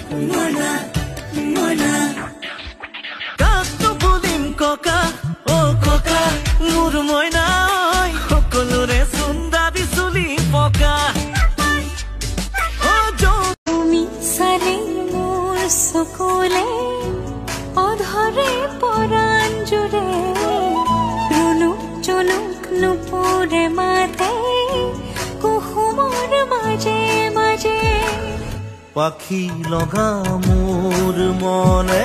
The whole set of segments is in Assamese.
মনা মনা কাকটো বুলিম ককা ও ককা মোৰ মইনা সকলোৰে সুন্দৰী চুলি পকা তুমি চালে মোৰ চকুলে অধৰে পৰাণ জুৰে ৰুনুক জুনুক নুপুৰে মাতে কুহুমৰ মাজে মাজে পাখি লগা মোৰ মনে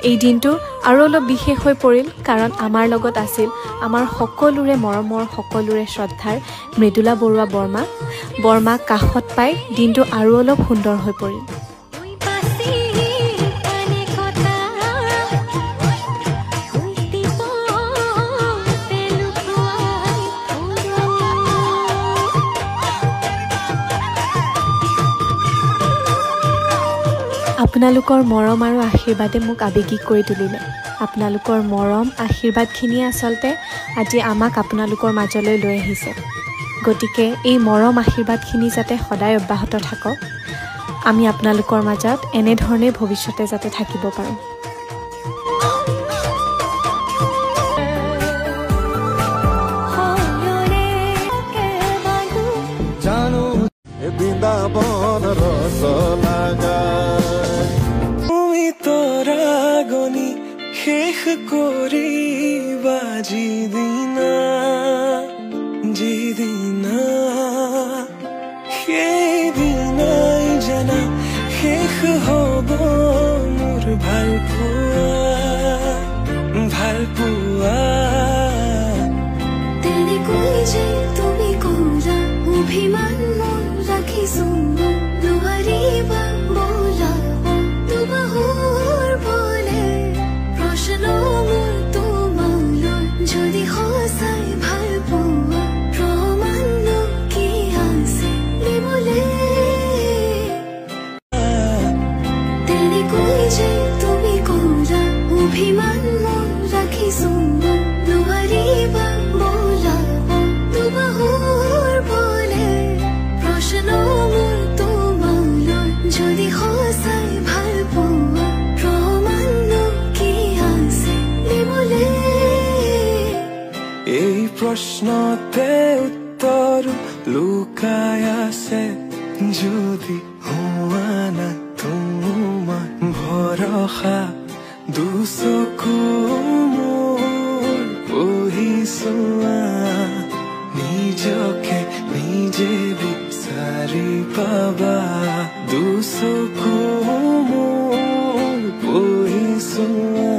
এই দিনটো আৰু অলপ বিশেষ হৈ পৰিল কাৰণ আমাৰ লগত আছিল আমাৰ সকলোৰে মৰমৰ সকলোৰে শ্ৰদ্ধাৰ মৃদুলা বৰুৱা বৰ্মা কাষত পাই দিনটো আৰু অলপ সুন্দৰ হৈ পৰিল আপোনালোকৰ মৰম আৰু আশীৰ্বাদে মোক আবেগিক কৰি তুলিলে আপোনালোকৰ মৰম আশীৰ্বাদখিনিয়ে আচলতে আজি আমাক আপোনালোকৰ মাজলৈ লৈ আহিছে গতিকে এই মৰম আশীৰ্বাদখিনি যাতে সদায় অব্যাহত থাকক আমি আপোনালোকৰ মাজত এনে ধৰণে ভৱিষ্যতে যাতে থাকিব পাৰোঁ দিনা যিদিনা সেইদিনাই জানা শেষ হব মোৰ ভালপোৱা তেনেকৈ যে তুমি ক'লা অভিমান মোৰ ৰাখিছো নোৱাৰিবা বোলাব দুবাহুৰ বলে প্ৰশ্ন মোৰ তোমালৈ যদি সঁচাই ভাল পোৱা প্ৰমাণ কি আছে দিবলে তেনেকৈ যে তুমি ক'লা অভিমান মোৰ ৰাখিছো নোৱাৰিবা বোলাব দুবাহুৰ বলে প্ৰশ্ন মোৰ তোমালৈ যদি সঁচাই ভাল পোৱা প্ৰমাণ কি আছে দিবলে এই প্ৰশ্নতে উত্তৰ লুকাই আছে যদি হোৱা না তোমাৰ ভৰসা দুচকু মোৰ পঢ়িছোৱা নিজকে নিজে বিচাৰি পাবা দুচকু মোৰ পঢ়িছোৱা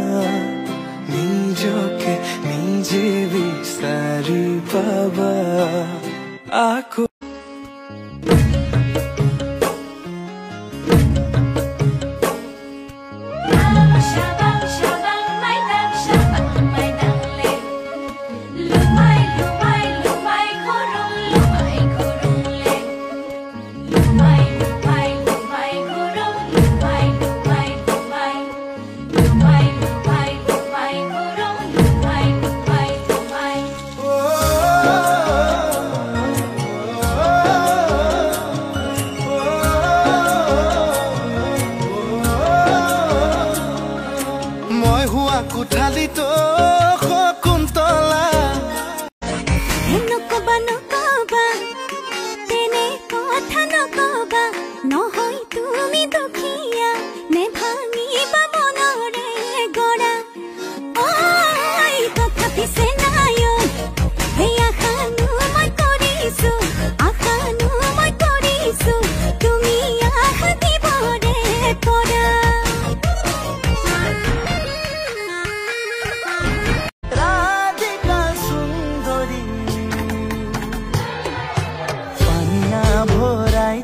নিজকে নিজে বিচাৰি পাবা আকৌ কোঠালিতো শকুন্তলা নকবা নকবা তেনে কথা নকবা নহয় তুমি দুখীয়া নে ভাঙিবা মনৰে গৰা ঐ তথাপিছে নায়ক এই আশানো মই কৰিছো তুমি আশা দিবৰে পৰা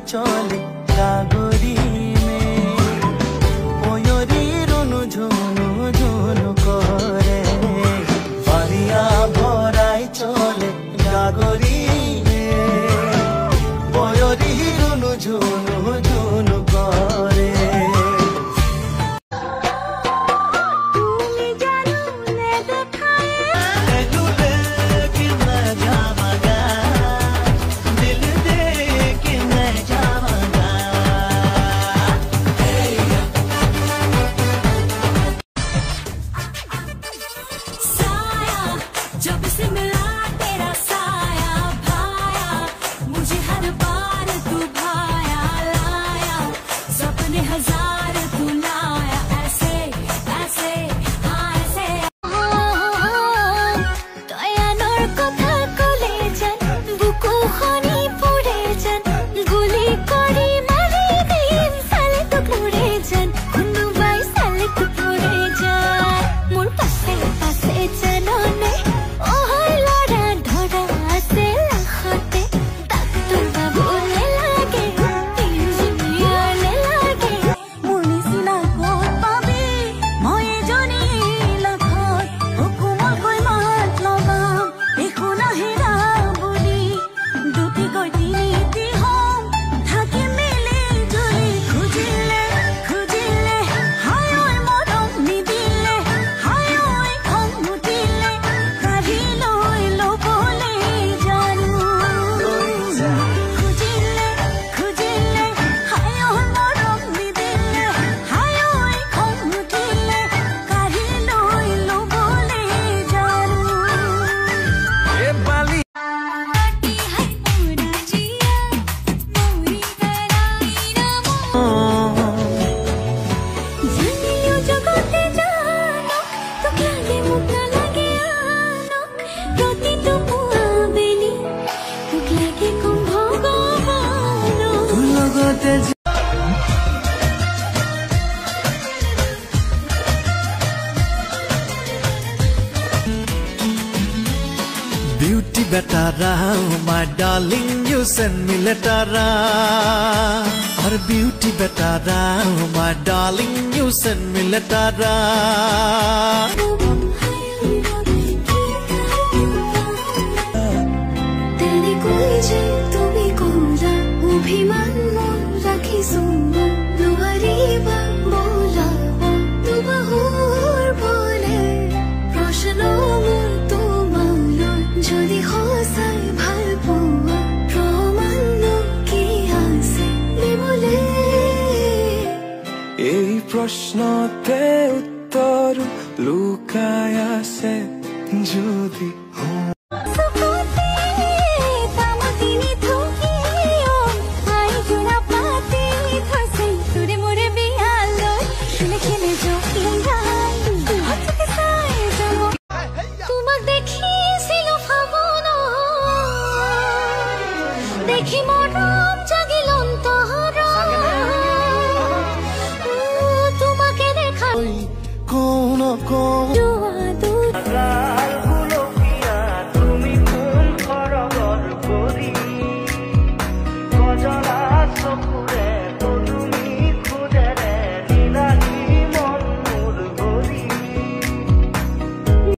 চলে সাগরী মে ময়ূরী রুনু ঝুনু ঝুনু করে পানিয়া ভরাই চলে সাগরী মে ময়ূরী রুনু ঝুনু ঝুনু করে Beauty betara, my darling, you send me lettera. Or beauty betara, my darling, you send me lettera. तेरे कोई जे तुमी कोरा अभिमान मोर राखी सुंदर लोहारी बा बोला तू बहुर बोले प्रश्न मोर তোমার যদি হসাই ভাল পোৱা প্ৰমাণ কি আছে বিমলে এই প্ৰশ্নতে উত্তৰ লুকাই আছে যদি দেখি